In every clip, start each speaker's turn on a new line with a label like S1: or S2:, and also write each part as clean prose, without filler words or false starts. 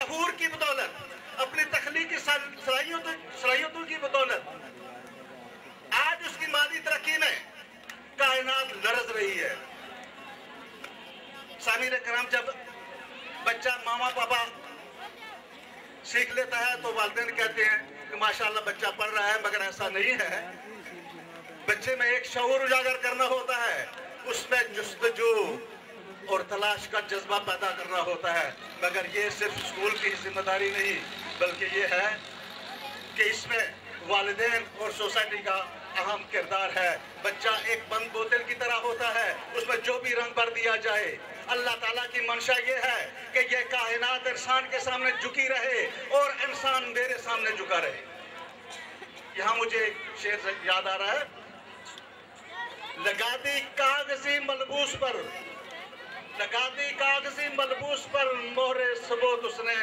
S1: शहूर की बदौलत, अपनी तख्लीकी सलाहियतों की बदौलत आज उसकी माली तरक्की में कायनात लरज रही है। सामीर कराम, जब बच्चा मामा पापा सीख लेता है तो वालिदैन कहते हैं कि माशाअल्लाह बच्चा पढ़ रहा है, मगर ऐसा नहीं है। बच्चे में एक शऊर उजागर करना होता है, उसमें जुस्तजू और तलाश का जज्बा पैदा करना होता है। मगर ये सिर्फ स्कूल की जिम्मेदारी नहीं, बल्कि ये है कि इसमें वालिदैन और सोसाइटी का अहम किरदार है। बच्चा एक बंद बोतल की तरह होता है, उसमें जो भी रंग भर दिया जाए। अल्लाह ताला की मंशा ये है कि ये कायनात इंसान के सामने झुकी रहे और इंसान मेरे सामने झुका रहे। यहाँ मुझे एक शेर याद आ रहा है, लगा दी कागजी मलबूस पर, लगा दी कागजी मलबूस पर मोहरे सबूत उसने,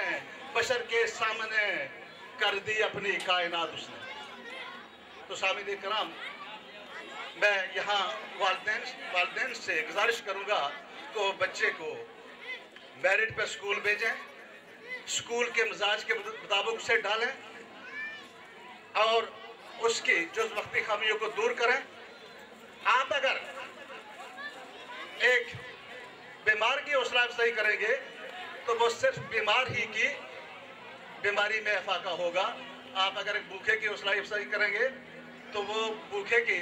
S1: बशर के सामने कर दी अपनी कायनात उसने। तो सामिन कराम, मैं यहाँ वालिदैन से गुजारिश करूँगा को बच्चे को मेरिट पे स्कूल भेजें, स्कूल के मिजाज के मुताबिक उसे डालें और उसकी जुज़ वक्ती खामियों को दूर करें। आप अगर एक बीमार की हौसला अफजाई करेंगे तो वो सिर्फ बीमार ही की बीमारी में इफाका होगा। आप अगर एक भूखे की हौसला अफजाई करेंगे तो वो भूखे की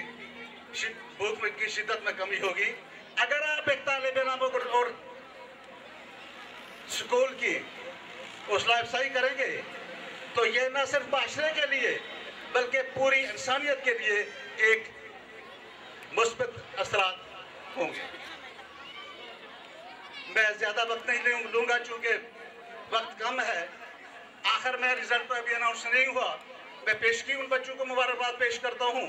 S1: भूख की शिद्दत में कमी होगी। अगर आप एक तालिब इल्म और स्कूल की हौसला अफजाई करेंगे तो ये न सिर्फ माशरे के लिए बल्कि पूरी इंसानियत के लिए एक मुस्बत असरात होंगे। मैं ज़्यादा वक्त नहीं लूँगा चूँकि वक्त कम है। आखिर में रिजल्ट तो अभी अनाउंस नहीं हुआ। मैं पेश की उन बच्चों को मुबारकबाद पेश करता हूँ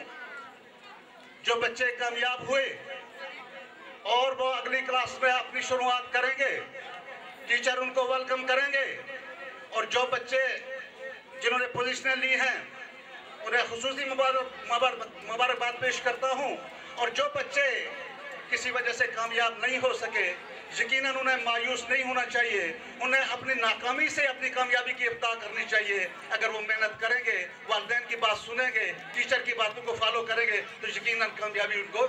S1: जो बच्चे कामयाब हुए और वो अगली क्लास में अपनी शुरुआत करेंगे, टीचर उनको वेलकम करेंगे। और जो बच्चे जिन्होंने पोजीशनें ली हैं उन्हें खुसूसी मुबारकबाद पेश करता हूँ। और जो बच्चे किसी वजह से कामयाब नहीं हो सके, यकीनन उन्हें मायूस नहीं होना चाहिए। उन्हें अपनी नाकामी से अपनी कामयाबी की इब्तिदा करनी चाहिए। अगर वो मेहनत करेंगे, वालिदैन की बात सुनेंगे, टीचर की बातों को फॉलो करेंगे तो यकीनन कामयाबी उनको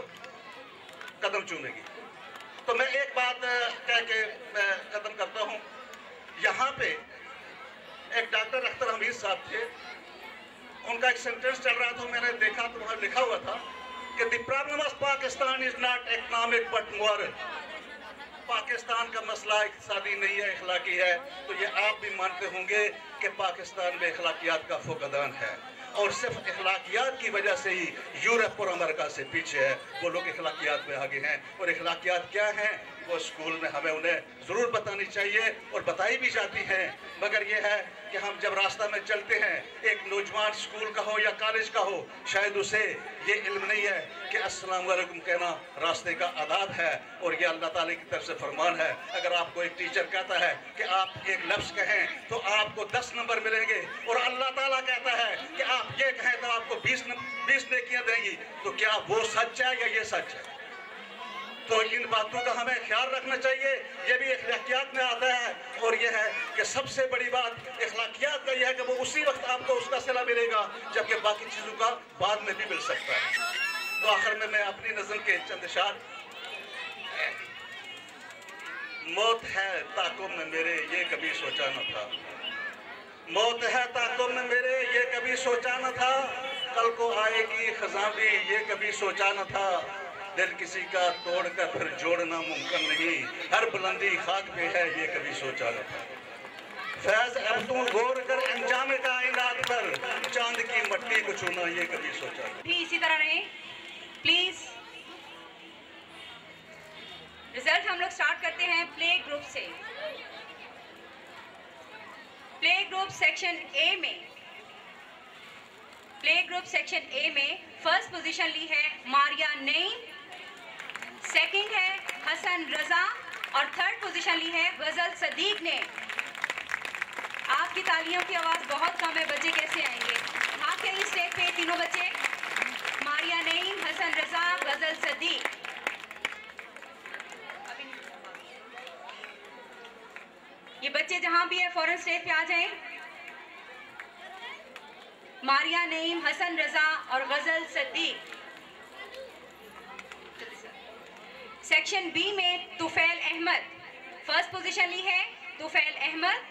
S1: कदम चूमेगी। तो मैं एक बात कह के मैं खत्म करता हूँ। यहाँ पे एक डॉक्टर अख्तर हमीद साहब थे, उनका एक सेंटेंस चल रहा था, मैंने देखा तो वहाँ लिखा हुआ था कि the problem of Pakistan is not economic but moral. Pakistan का मसला इक़्तिसादी नहीं है, अखलाकी है। तो ये आप भी मानते होंगे कि पाकिस्तान में अखलाकियात का फुक़दान है और सिर्फ अखलाकियात की वजह से ही यूरोप और अमेरिका से पीछे है। वो लोग अखलाकियात में आगे हैं और अखलाकियात क्या हैं वो स्कूल में हमें उन्हें ज़रूर बतानी चाहिए और बताई भी जाती हैं। मगर ये है कि हम जब रास्ता में चलते हैं, एक नौजवान स्कूल का हो या कॉलेज का हो, शायद उसे ये इल्म नहीं है कि अस्सलाम वालेकुम कहना रास्ते का आदाब है और ये अल्लाह ताला की तरफ से फरमान है। अगर आपको एक टीचर कहता है कि आप एक लफ्ज़ कहें तो आपको 10 नंबर मिलेंगे और अल्लाह ताला कहता है कि आप ये कहें तो आपको 20 नेकियां देंगी, तो क्या वो सच है या ये सच है? तो इन बातों का हमें ख्याल रखना चाहिए। ये भी अखलाकियात में आता है और यह है कि सबसे बड़ी बात अखलाकियात का यह है कि वो उसी वक्त आपको उसका सिला मिलेगा जबकि बाकी चीज़ों का बाद में भी मिल सकता है। तो आखिर में मैं अपनी नज़म के चंद इशार, मौत है ताक़ुब में मेरे ये कभी सोचा न था, मौत है ताक़ुब में मेरे ये कभी सोचा न था, कल को आएगी ख़ज़ां भी ये कभी सोचा न था, दिल किसी का तोड़कर फिर जोड़ना मुमकिन नहीं, हर बुलंदी खाक पे है ये कभी सोचा न था। फैज़ अब तू गौर कर अंजाम कायनात पर, चांद की मट्टी को छूना ये कभी सोचा न।
S2: भी इसी तरह रहे प्लीज। रिजल्ट हम लोग स्टार्ट करते हैं प्ले ग्रुप से। प्ले ग्रुप सेक्शन ए में, प्ले ग्रुप सेक्शन ए में फर्स्ट पोजीशन ली है मारिया नईम, सेकंड है हसन रजा और थर्ड पोजीशन ली है गजल सदीक ने। आपकी तालियों की आवाज़ बहुत कम है, बच्चे कैसे आएंगे? भाग के इस स्टेज पे तीनों बच्चे, मारिया नईम, हसन रजा, गजल सदीक। ये बच्चे जहां भी है फौरन स्टेज पे आ जाएं। मारिया नईम, हसन रजा और गजल सदीक। सेक्शन बी में तुफैल अहमद फर्स्ट पोजीशन ली है। तुफैल अहमद,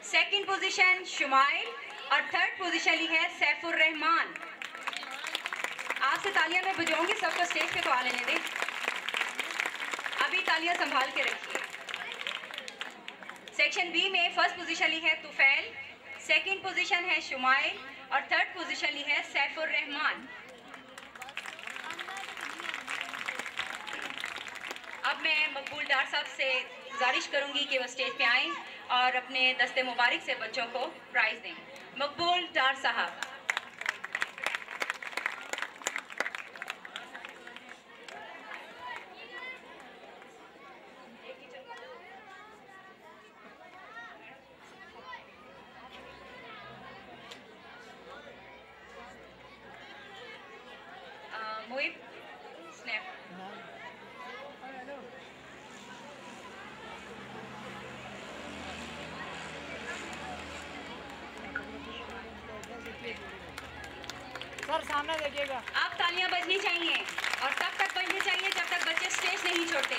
S2: सेकंड पोजीशन शुमाइल और थर्ड पोजीशन ली है सैफुर रहमान। आपसे तालियां मैं बजाऊंगी, सबको स्टेज पे तो आ लेने दें। अभी तालियां संभाल के रखिए। सेक्शन बी में फर्स्ट पोजीशन ली है तुफैल, सेकंड पोजीशन है शुमाइल और थर्ड पोजीशन ली है सैफुर रहमान। अब मैं मकबूल डार साहब से गुजारिश करूंगी कि वो स्टेज पे आएं और अपने दस्ते मुबारक से बच्चों को प्राइज दें। मकबूल डार साहब। मोहिब स्नैप।
S3: सर सामने देखिएगा।
S2: आप तालियां बजनी चाहिए और तब तक बजनी चाहिए जब तक बच्चे स्टेज नहीं छोड़ते।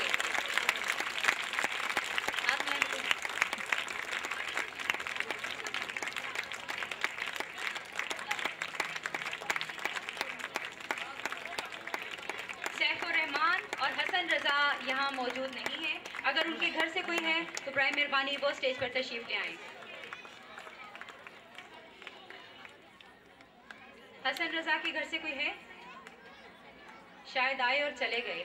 S2: सैफुर रहमान और हसन रजा यहाँ मौजूद नहीं है। अगर उनके घर से कोई है तो बराए मेहरबानी वो स्टेज पर तशरीफ ले आएं। हसन रजा के घर से कोई है? शायद आए और चले गए।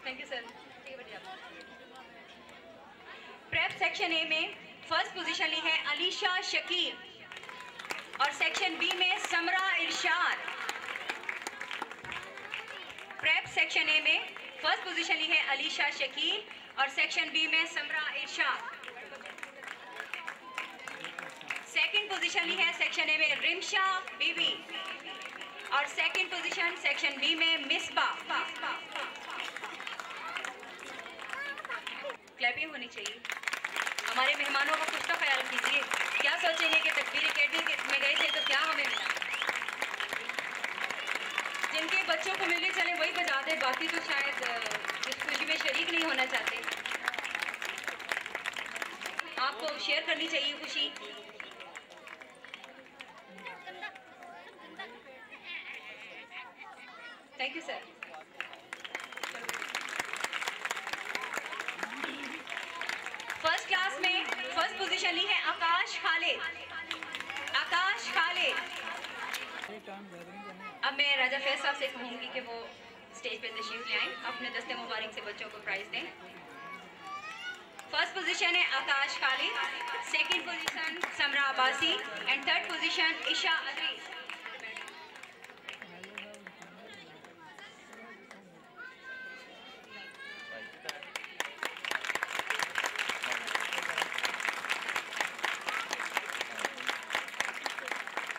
S2: Thank you sir. Prep section A में फर्स्ट पोजीशन ली है अलीशा शकीब और सेक्शन बी में समरा इरशाद। प्रेप सेक्शन ए में फर्स्ट पोजीशन ली है अलीशा शकीब और सेक्शन बी में समरा इरशाद। सेकंड पोजीशन ली है सेक्शन ए में रिमशा बीबी और सेकंड पोजीशन सेक्शन बी में मिसबा। क्लैपिंग होनी चाहिए। हमारे मेहमानों का कुछ तो ख्याल कीजिए। क्या सोचेंगे कि तकबीर एकेडमी में गए थे तो क्या हमें मिला? जिनके बच्चों को मिलने चले वही बजा दे, बाकी तो शायद इस खुशी में शरीक नहीं होना चाहते। आपको शेयर करनी चाहिए खुशी। Thank you sir. First class में फर्स्ट पोजीशन ली है आकाश खालिद। आकाश खालिद। अब मैं राजा फैज साहब से कहूँगी कि वो स्टेज पे तशरीफ ले आएं, अपने दस्ते मुबारक से बच्चों को प्राइज दें। फर्स्ट पोजीशन है Akash Khalid, second position Samra Abbasi and third position Isha Aziz.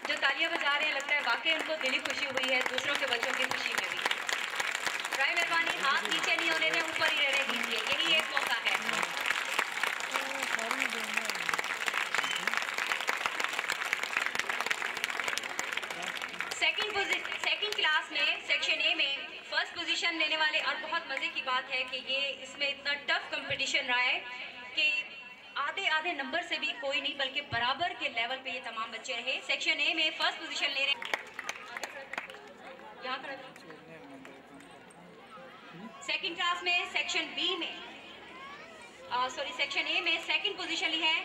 S2: जो तालियां बजा रहे हैं लगता है वाकई उनको दिली खुशी हुई है, दूसरों के बच्चों की खुशी में भी। बराए मेहरबानी हाथ नीचे नहीं होने दें, ऊपर ही रहने दीजिए, यही एक मौका है। सेकंड क्लास में सेक्शन ए में फर्स्ट पोजीशन लेने वाले, और बहुत मजे की बात है कि ये इसमें इतना टफ कंपटीशन रहा है कि आधे नंबर से भी कोई नहीं बल्कि बराबर के लेवल पे ये तमाम बच्चे रहे। सेक्शन ए में फर्स्ट पोजीशन ले रहे यहाँ पर। सेकंड क्लास में सेक्शन बी में सेक्शन ए में सेकंड पोजीशन ली है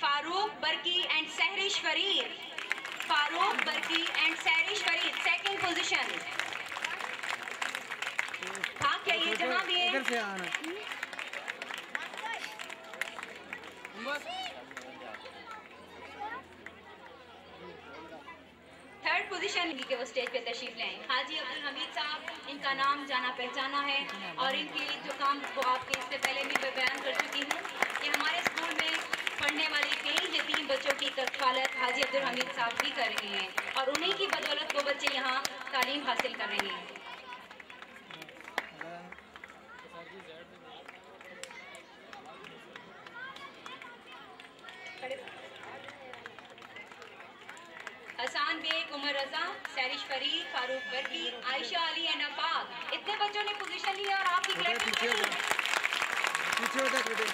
S2: Farooq Barki and Sehrish Farid. Farooq Barki and Sehrish Farid second position. हाँ क्या ये जहाँ भी है थर्ड पोजीशन के वो स्टेज पे तशरीफ ले आए। हाजी अब्दुल हमीद साहब, इनका नाम जाना पहचाना है और इनके जो काम को आपके इससे पहले भी मैं बयान कर चुकी हूँ कि हमारे स्कूल पढ़ने वाले कई यतीम बच्चों की कफालत हाजी अब्दुल हमीद साहब भी कर रहे हैं और उन्हीं की बदौलत वो बच्चे यहाँ तालीम हासिल कर रहे हैं। हसान बेग, उमर रजा, सैरिश फरीद, फारूक बर्की, आयशा अली एंड अफाक, इतने बच्चों ने पोजीशन ली और आपकी क्लैपिंग
S4: पीछे होता पीछे।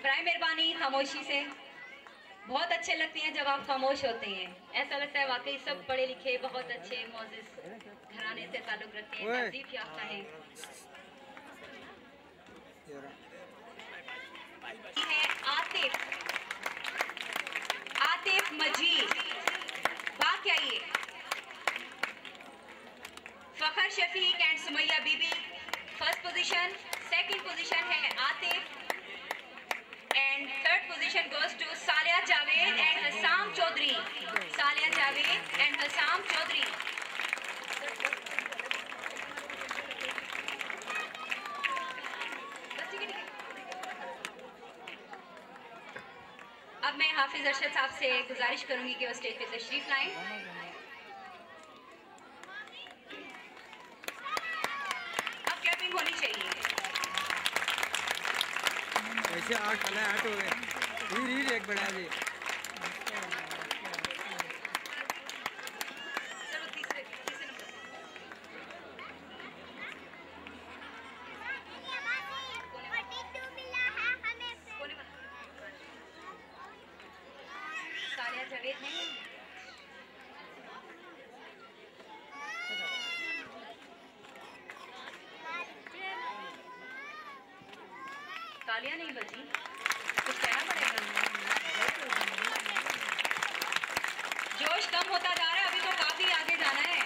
S2: बराए मेहरबानी खामोशी से। बहुत अच्छे लगते हैं जब आप खामोश होते हैं। ऐसा लगता है वाकई सब पढ़े लिखे बहुत अच्छे मोअज़्ज़िज़ घराने से ताल्लुक़ रखते हैं, तहज़ीब याफ्ता हैं। है आतिफ मजीद, बाकी आइए। Fakhar Shafiq and Sumaiya Bibi first position, second position है Atif and third position goes to Salia Javed and Hassam Chaudhary. Salia Javed and Hassam Chaudhary. अब मैं हाफिज अरशद साहब से गुजारिश करूंगी कि वो स्टेज पे तशरीफ लाएं। अब क्लैपिंग होनी चाहिए।
S4: ऐसे 8 हो गए। हीर एक बढ़ा दी।
S2: चलो तीसरे नंबर। सालिया जावेद है। तालियां नहीं बजी, कुछ कहना पड़ेगा। जोश कम होता जा रहा है, अभी तो काफी आगे जाना है।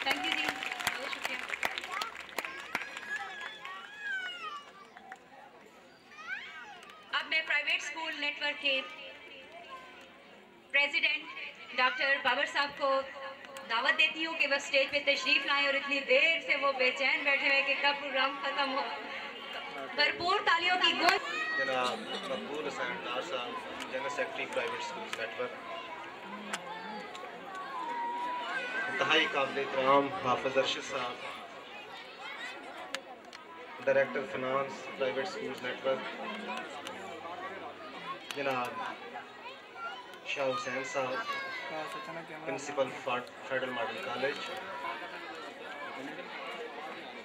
S2: थैंक यू जी, बहुत शुक्रिया। अब मैं प्राइवेट स्कूल नेटवर्क के प्रेसिडेंट डॉक्टर बाबर साहब को दावत देती हूँ कि वह स्टेज पे तशरीफ लाएं और इतनी देर से वो बेचैन बैठे हुए कि कब प्रोग्राम खत्म हो। भरपूर तालियों की गूंज।
S5: जनाब मकबूल हुसैन डार साहब, general secretary private school network. इंतहाई काबिल एहतराम हाफिज अरशद साहब, director finance private school network. जनाब शाह हुसैन साहब, principal federal model college.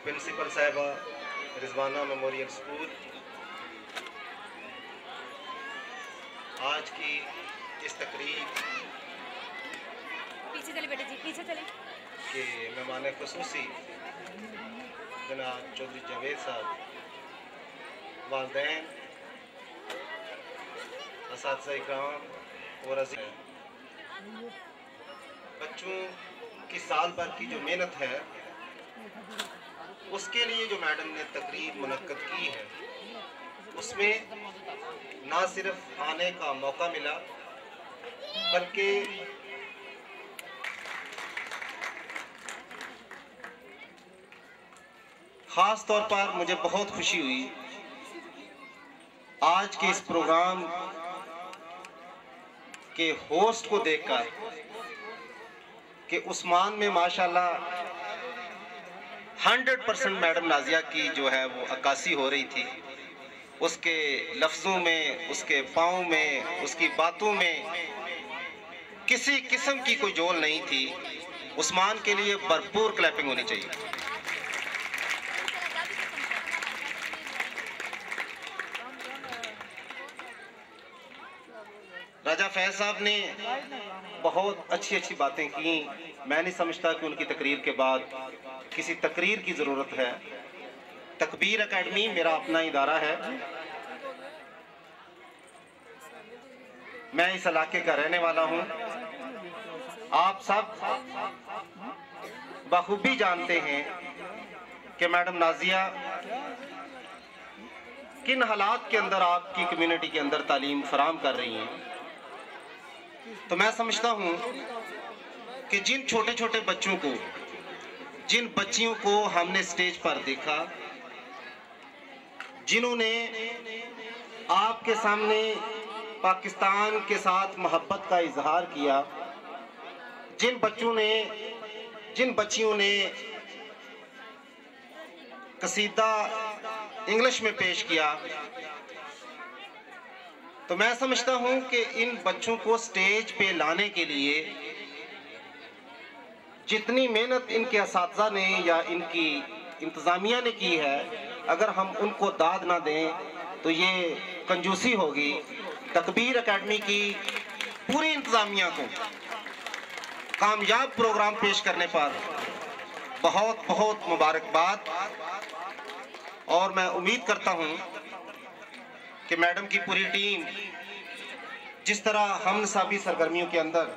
S5: Principal साहिबा रिजवाना मेमोरियल स्कूल। आज की इस तकरीब
S2: पीछे चले बेटे जी, पीछे चले।
S5: के मेहमान खुसूसी जनाब चौधरी जावेद साहब, वालिदैन, असातिज़ा इकराम और अज़ीज़, बच्चों की साल भर की जो मेहनत है उसके लिए जो मैडम ने तकरीब मुनक्कद की है उसमें ना सिर्फ आने का मौका मिला बल्कि ख़ास तौर पर मुझे बहुत खुशी हुई आज के इस प्रोग्राम के होस्ट को देखकर कि उस्मान में माशाल्लाह 100% मैडम नाजिया की जो है वो अक्कासी हो रही थी। उसके लफ्ज़ों में, उसके पाँव में, उसकी बातों में किसी किस्म की कोई जोल नहीं थी। उस्मान के लिए भरपूर क्लैपिंग होनी चाहिए। राजा फैज साहब ने बहुत अच्छी बातें की। मैं नहीं समझता कि उनकी तकरीर के बाद किसी तकरीर की ज़रूरत है। तकबीर एकेडमी मेरा अपना इदारा है। मैं इस इलाके का रहने वाला हूँ। आप सब बखूबी जानते हैं कि मैडम नाजिया किन हालात के अंदर आपकी कम्युनिटी के अंदर तालीम फराहम कर रही हैं। तो मैं समझता हूँ कि जिन छोटे छोटे बच्चों को, जिन बच्चियों को हमने स्टेज पर देखा, जिन्होंने आपके सामने पाकिस्तान के साथ मोहब्बत का इजहार किया, जिन बच्चियों ने कसीदा इंग्लिश में पेश किया, तो मैं समझता हूं कि इन बच्चों को स्टेज पे लाने के लिए जितनी मेहनत इनके असातिज़ा ने या इनकी इंतज़ामिया ने की है, अगर हम उनको दाद ना दें तो ये कंजूसी होगी। तकबीर एकेडमी की पूरी इंतज़ामिया को कामयाब प्रोग्राम पेश करने पर बहुत बहुत मुबारकबाद। और मैं उम्मीद करता हूं कि मैडम की पूरी टीम जिस तरह हम निसाबी सरगर्मियों के अंदर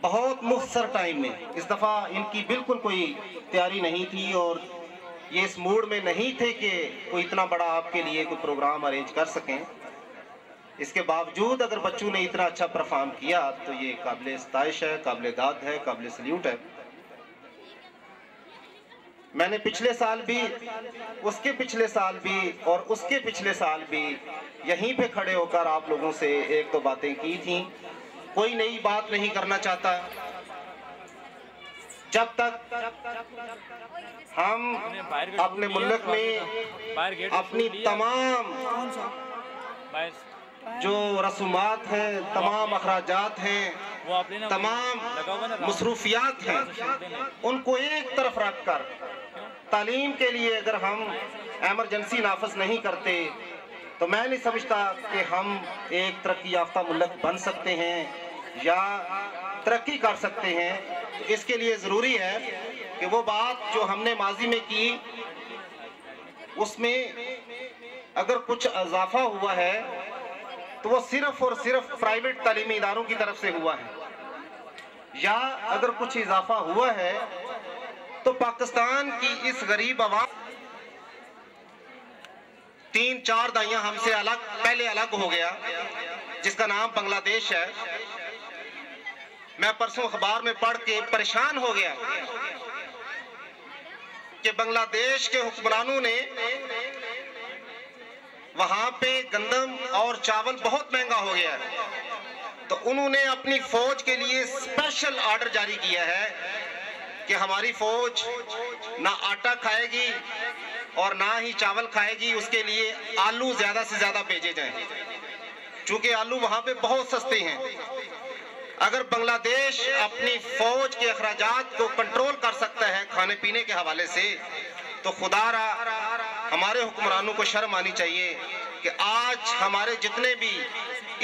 S5: बहुत मुख्तसर टाइम में, इस दफ़ा इनकी बिल्कुल कोई तैयारी नहीं थी और ये इस मूड में नहीं थे कि कोई इतना बड़ा आपके लिए कोई प्रोग्राम अरेंज कर सकें। इसके बावजूद अगर बच्चों ने इतना अच्छा परफॉर्म किया तो ये काबिल सताइश है, काबिल दाद है, काबिल सल्यूट है। मैंने पिछले साल भी, उसके पिछले साल भी और उसके पिछले साल भी यहीं पे खड़े होकर आप लोगों से एक दो बातें की थी। कोई नई बात नहीं करना चाहता। जब तक हम अपने मुल्क में अपनी तमाम जो रसूमात हैं, तमाम अखराजात हैं, तमाम मसरूफियात हैं, उनको एक तरफ रख कर तालीम के लिए अगर हम एमरजेंसी नाफज नहीं करते तो मैं नहीं समझता कि हम एक तरक्की याफ्ता मुल्क बन सकते हैं या तरक्की कर सकते हैं। इसके लिए ज़रूरी है कि वो बात जो हमने माजी में की उसमें अगर कुछ इजाफा हुआ है तो वो सिर्फ और सिर्फ प्राइवेट तालीमी इदारों की तरफ से हुआ है, या अगर कुछ इजाफा हुआ है तो पाकिस्तान की इस गरीब आवाम 3-4 दाइयां हमसे पहले अलग हो गया, जिसका नाम बांग्लादेश है। मैं परसों अखबार में पढ़ के परेशान हो गया कि बांग्लादेश के हुक्मरानों ने वहां पे गंदम और चावल बहुत महंगा हो गया है, तो उन्होंने अपनी फौज के लिए स्पेशल ऑर्डर जारी किया है कि हमारी फौज ना आटा खाएगी और ना ही चावल खाएगी, उसके लिए आलू ज्यादा से ज्यादा भेजे जाएं, क्योंकि आलू वहां पे बहुत सस्ते हैं। अगर बांग्लादेश अपनी फौज के अखराजात को कंट्रोल कर सकता है खाने पीने के हवाले से, तो खुदारा हमारे हुक्मरानों को शर्म आनी चाहिए कि आज हमारे जितने भी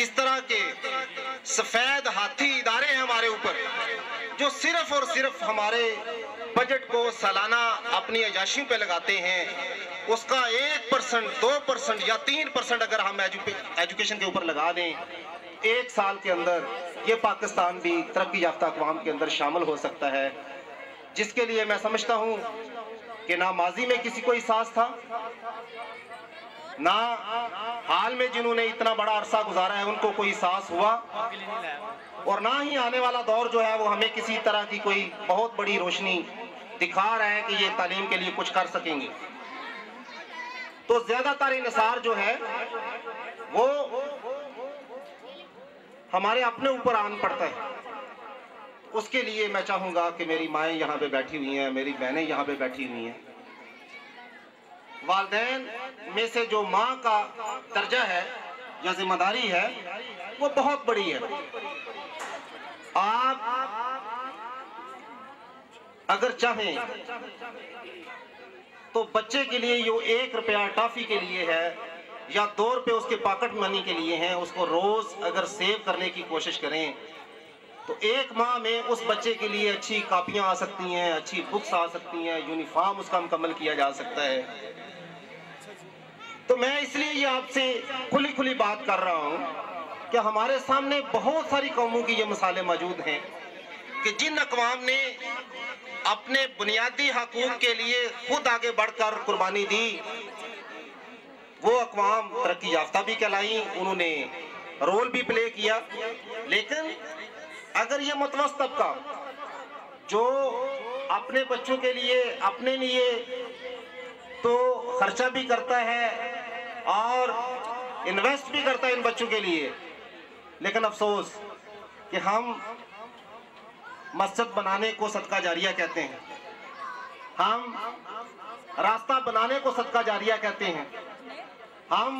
S5: इस तरह के सफेद हाथी इदारे हैं हमारे ऊपर, जो सिर्फ और सिर्फ हमारे बजट को सालाना अपनी अयाशियों पे लगाते हैं, उसका 1%, 2% या 3% अगर हम एजुकेशन के ऊपर लगा दें, 1 साल के अंदर ये पाकिस्तान भी तरक्की याफ्ता अक़वाम के अंदर शामिल हो सकता है। जिसके लिए मैं समझता हूँ कि ना माजी में किसी को एहसास था, ना हाल में जिन्होंने इतना बड़ा अरसा गुजारा है उनको कोई एहसास हुआ, और ना ही आने वाला दौर जो है वो हमें किसी तरह की कोई बहुत बड़ी रोशनी दिखा रहा है कि ये तालीम के लिए कुछ कर सकेंगे। तो ज्यादातर इन्हिसार जो है वो हमारे अपने ऊपर आन पड़ता है। उसके लिए मैं चाहूंगा कि मेरी माएँ यहाँ पे बैठी हुई हैं, मेरी बहनें यहाँ पे बैठी हुई हैं, वालिदैन में से जो माँ का दर्जा है या जिम्मेदारी है वो बहुत बड़ी है। आप अगर चाहें तो बच्चे के लिए जो 1 रुपया टॉफी के लिए है या 2 रुपये उसके पॉकेट मनी के लिए हैं, उसको रोज अगर सेव करने की कोशिश करें तो 1 माह में उस बच्चे के लिए अच्छी कापियां आ सकती हैं, अच्छी बुक्स आ सकती हैं, यूनिफॉर्म उसका मुकम्मल किया जा सकता है। तो मैं इसलिए ये आपसे खुली बात कर रहा हूँ कि हमारे सामने बहुत सारी कौमों की ये मिसालें मौजूद हैं कि जिन अक़वाम ने अपने बुनियादी हकूक़ के लिए खुद आगे बढ़कर कुर्बानी दी, वो अक़वाम तरक्की याफ्ता भी कहलाई, उन्होंने रोल भी प्ले किया। लेकिन अगर ये मुतवस्सित तबका जो अपने बच्चों के लिए, अपने लिए तो खर्चा भी करता है और इन्वेस्ट भी करता है इन बच्चों के लिए, लेकिन अफसोस कि हम मस्जिद बनाने को सदका जारिया कहते हैं, हम रास्ता बनाने को सदका जारिया कहते हैं, हम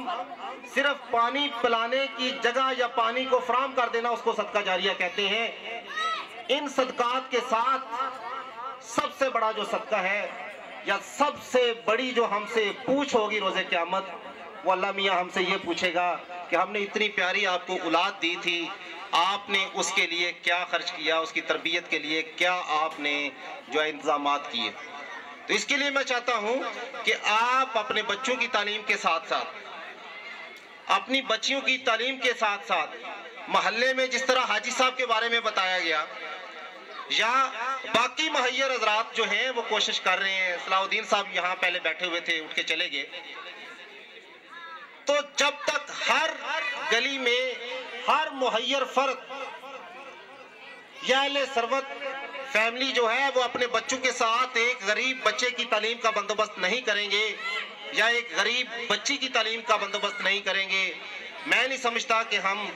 S5: सिर्फ पानी पिलाने की जगह या पानी को फराहम कर देना उसको सदका जारिया कहते हैं। इन सदकात के साथ सबसे बड़ा जो सदका है या सबसे बड़ी जो हमसे पूछ होगी रोज़े क़यामत, वो अल्लाह मियाँ हमसे ये पूछेगा कि हमने इतनी प्यारी आपको औलाद दी थी, आपने उसके लिए क्या खर्च किया, उसकी तरबियत के लिए क्या आपने जो है इंतज़ामात किए। तो इसके लिए मैं चाहता हूँ कि आप अपने बच्चों की तालीम के साथ साथ, अपनी बच्चियों की तालीम के साथ साथ महल्ले में जिस तरह हाजी साहब के बारे में बताया गया या बाकी मुहैयर हजरात जो हैं वो कोशिश कर रहे हैं, सलाउद्दीन साहब यहाँ पहले बैठे हुए थे, उठ के चले गए, तो जब तक हर गली में हर मुहैयर फर्द या अहले सरवत फैमिली जो है वो अपने बच्चों के साथ एक गरीब बच्चे की तालीम का बंदोबस्त नहीं करेंगे या एक गरीब बच्ची की तालीम का बंदोबस्त नहीं करेंगे, मैं नहीं समझता कि हम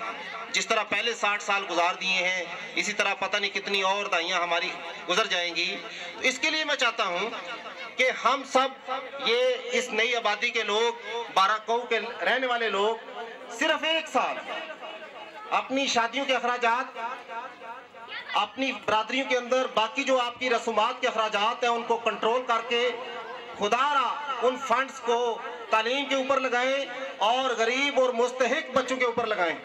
S5: जिस तरह पहले 60 साल गुजार दिए हैं इसी तरह पता नहीं कितनी और दाइयाँ हमारी गुजर जाएंगी। तो इसके लिए मैं चाहता हूँ कि हम सब ये इस नई आबादी के लोग, 12 कौ के रहने वाले लोग सिर्फ एक साल अपनी शादियों के अखराजात, अपनी बरादरियों के अंदर बाकी जो आपकी रसूमात के अखराजात हैं उनको कंट्रोल करके खुदारा उन फंड्स को तालीम के ऊपर लगाएं और गरीब और मुस्तहिक बच्चों के ऊपर लगाएं।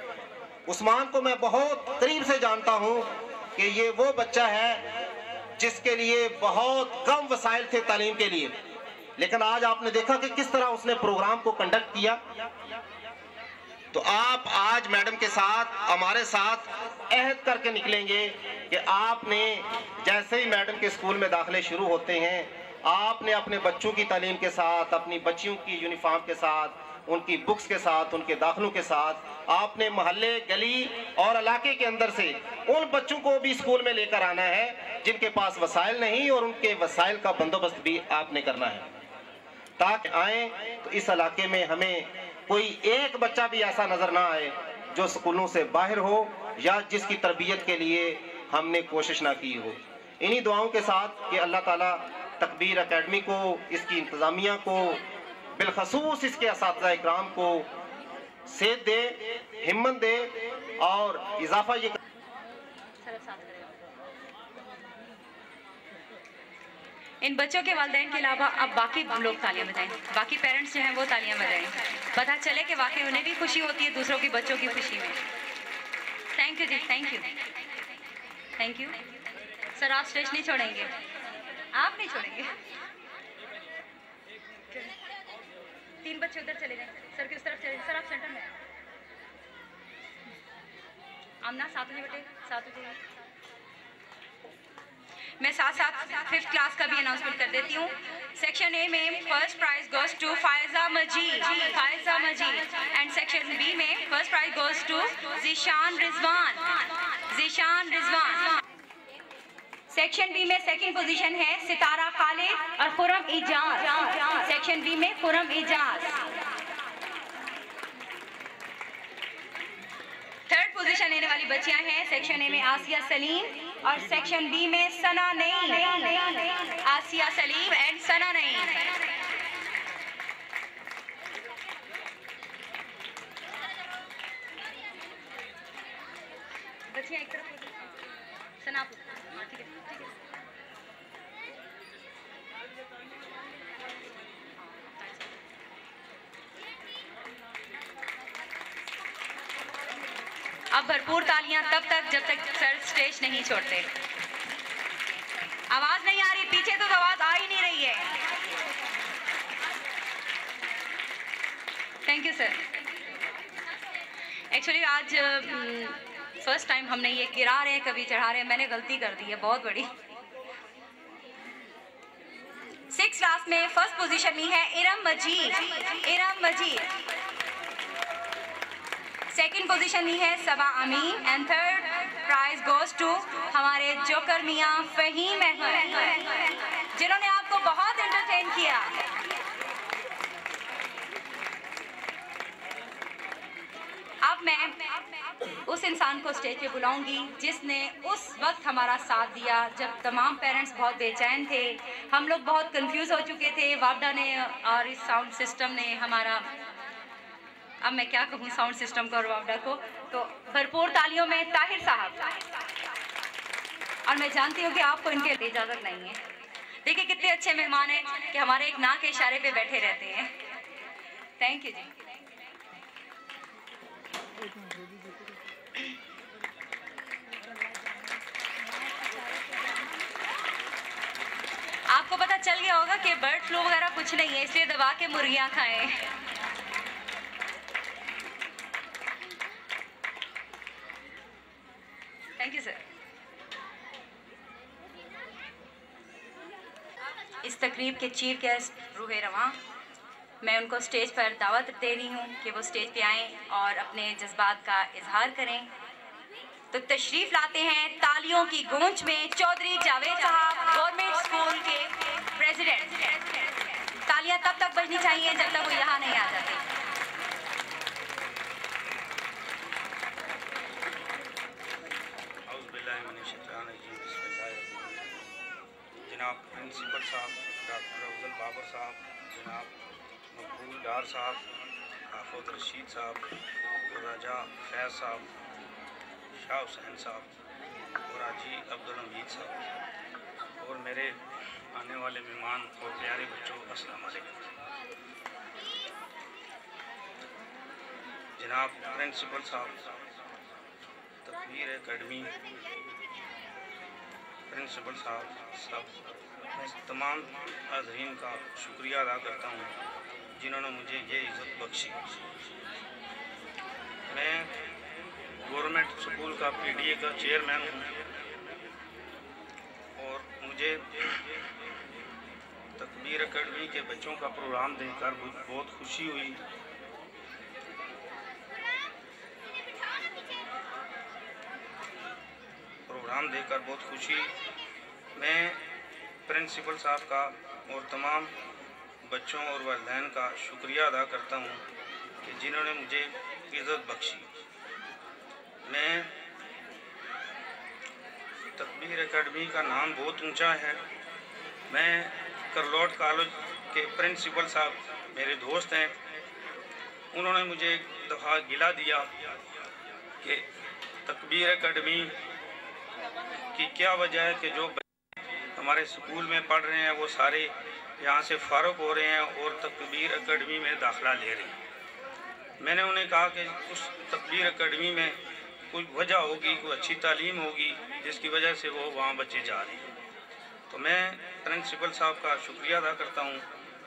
S5: उस्मान को मैं बहुत करीब से जानता हूं कि ये वो बच्चा है जिसके लिए बहुत कम वसाइल थे तालीम के लिए, लेकिन आज आपने देखा कि किस तरह उसने प्रोग्राम को कंडक्ट किया। तो आप आज मैडम के साथ, हमारे साथ अहद करके निकलेंगे कि आपने जैसे ही मैडम के स्कूल में दाखिले शुरू होते हैं, आपने अपने बच्चों की तालीम के साथ, अपनी बच्चियों की यूनिफॉर्म के साथ, उनकी बुक्स के साथ, उनके दाखिलों के साथ आपने मोहल्ले, गली और इलाके के अंदर से उन बच्चों को भी स्कूल में लेकर आना है जिनके पास वसाइल नहीं, और उनके वसाइल का बंदोबस्त भी आपने करना है ताकि आए तो इस इलाके में हमें कोई एक बच्चा भी ऐसा नज़र ना आए जो स्कूलों से बाहर हो या जिसकी तरबियत के लिए हमने कोशिश ना की हो। इन्हीं दुआओं के साथ कि अल्लाह ताला तकबीर एकेडमी को, इसकी इंतज़ामिया को, बिलखसूस इसके असातिज़ा इकराम को सेध दे, हिम्मत दे और इजाफा ये
S2: इन बच्चों के वालिदैन के अलावा अब बाकी लोग तालियां बजाएं, बाकी पेरेंट्स जो हैं वो तालियां बजाएं, पता चले कि वाकई उन्हें भी खुशी होती है दूसरों की बच्चों की खुशी में। थैंक यू जी, thank you, thank you sir. आप स्टेज नहीं छोड़ेंगे? आप नहीं छोड़ेंगे? 3 बच्चे उधर चले जाएं, सर की उस तरफ चले, सर आप सेंटर में। आमना साथ में बेटे, साथ में। मैं साथ साथ 5th क्लास का भी अनाउंसमेंट कर देती हूँ। सेक्शन ए में first prize goes to Faiza Majeed, Faiza Majeed, and section B में first prize goes to Zeeshan Rizwan, Zeeshan Rizwan. Section B में सेकंड पोजीशन है सितारा खालिद और खुरम इजाज, सेक्शन बी में खुरम इजाज। थर्ड पोजीशन लेने वाली बच्चियां हैं सेक्शन ए में आसिया सलीम और सेक्शन बी में सना नईम, आसिया सलीम एंड सना नईम। बच्चियां एक तरफ, सना ठीक है, ठीक है। अब भरपूर तालियां तब तक जब तक सर स्टेज नहीं छोड़ते। आवाज नहीं आ रही पीछे, तो आवाज आ ही नहीं रही है। Thank you sir. एक्चुअली आज फर्स्ट टाइम हमने ये गिरा रहे हैं, कभी चढ़ा रहे हैं, मैंने गलती कर दी है बहुत बड़ी। 6th क्लास में फर्स्ट पोजीशन ली है इरम मजीद। सेकंड पोजीशन ली है Saba Amin and third prize goes to हमारे जोकर मियां फहीम अहमद, जिन्होंने आपको बहुत एंटरटेन किया। अब मैं उस इंसान को स्टेज पे बुलाऊंगी जिसने उस वक्त हमारा साथ दिया जब तमाम पेरेंट्स बहुत बेचैन थे, हम लोग बहुत कंफ्यूज हो चुके थे। वापडा ने और इस साउंड सिस्टम ने हमारा, अब मैं क्या कहूँ साउंड सिस्टम को और वापडा को, तो भरपूर तालियों में ताहिर साहब। और मैं जानती हूँ कि आपको इनके लिए इजाज़त नहीं है। देखिए कितने अच्छे मेहमान हैं कि हमारे एक नाक के इशारे पे बैठे रहते हैं। थैंक यू जी। आपको पता चल गया होगा कि बर्ड फ्लू वगैरह कुछ नहीं है, इसलिए दबा के मुर्गियां खाएं। Thank you sir. इस तकरीब के चीफ गेस्ट रूहे रवां, मैं उनको स्टेज पर दावत दे रही हूँ कि वो स्टेज पे आएँ और अपने जज्बात का इजहार करें। तो तशरीफ़ लाते हैं तालियों की गूंज में चौधरी जावेद साहब, गवर्नमेंट स्कूल के प्रेसिडेंट। तालियां तब तक बजनी चाहिए जब तक वो यहाँ नहीं आ जाते।
S6: जनाब प्रिंसिपल साहब डॉक्टर अफजल बाबर साहब, जनाब मकबूल डार साहब, हाफिज रशीद साहब, राजा फैज़ साहब, शाह हुसैन साहब और हाजी अब्दुल हमीद साहब और मेरे आने वाले मेहमान और प्यारे बच्चों, अस्सलाम वालेकुम। जनाब प्रिंसिपल साहब, तकबीर एकेडमी प्रिंसिपल साहब, सब मैं तमाम हाज़रीन का शुक्रिया अदा करता हूँ जिन्होंने मुझे ये इज़्ज़त बख्शी। मैं गवर्नमेंट स्कूल का पीडीए का चेयरमैन हूँ और मुझे तकबीर एकेडमी के बच्चों का प्रोग्राम देखकर बहुत खुशी हुई। प्रोग्राम देखकर बहुत खुशी। मैं प्रिंसिपल साहब का और तमाम बच्चों और वालिदैन का शुक्रिया अदा करता हूँ कि जिन्होंने मुझे इज़्ज़त बख्शी। मैं तकबीर एकेडमी का नाम बहुत ऊंचा है। मैं करलोट कॉलेज के प्रिंसिपल साहब मेरे दोस्त हैं, उन्होंने मुझे एक दफ़ा गिला दिया कि तकबीर एकेडमी की क्या वजह है कि जो हमारे स्कूल में पढ़ रहे हैं वो सारे यहाँ से फ़ारुक हो रहे हैं और तकबीर एकेडमी में दाखिला ले रहे हैं। मैंने उन्हें कहा कि उस तकबीर एकेडमी में कोई वजह होगी, कोई अच्छी तालीम होगी जिसकी वजह से वो वहाँ बच्चे जा रहे हैं। तो मैं प्रिंसिपल साहब का शुक्रिया अदा करता हूँ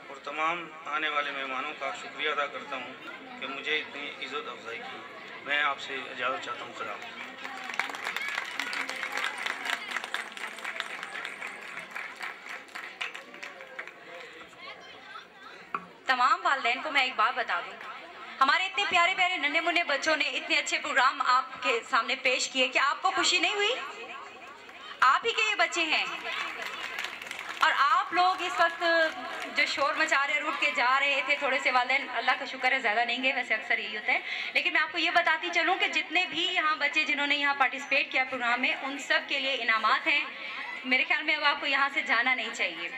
S6: और तमाम आने वाले मेहमानों का शुक्रिया अदा करता हूँ कि मुझे इतनी इज़्ज़त अफजाई की। मैं आपसे इजाज़त चाहता हूँ। खुदा हाफ़िज़।
S2: तमाम वालिदैन को मैं एक बात बता दूं, हमारे इतने प्यारे प्यारे नन्हे मुन्ने बच्चों ने इतने अच्छे प्रोग्राम आपके सामने पेश किए कि आपको खुशी नहीं हुई? आप ही के ये बच्चे हैं और आप लोग इस वक्त जो शोर मचा रहे, रुक के जा रहे थे। थोड़े से वालिदैन अल्लाह का शुक्र है ज़्यादा नहीं गए, वैसे अक्सर यही होता है। लेकिन मैं आपको ये बताती चलूँ कि जितने भी यहाँ बच्चे जिन्होंने यहाँ पार्टिसिपेट किया प्रोग्राम में, उन सब के लिए इनामात हैं। मेरे ख्याल में अब आपको यहाँ से जाना नहीं चाहिए।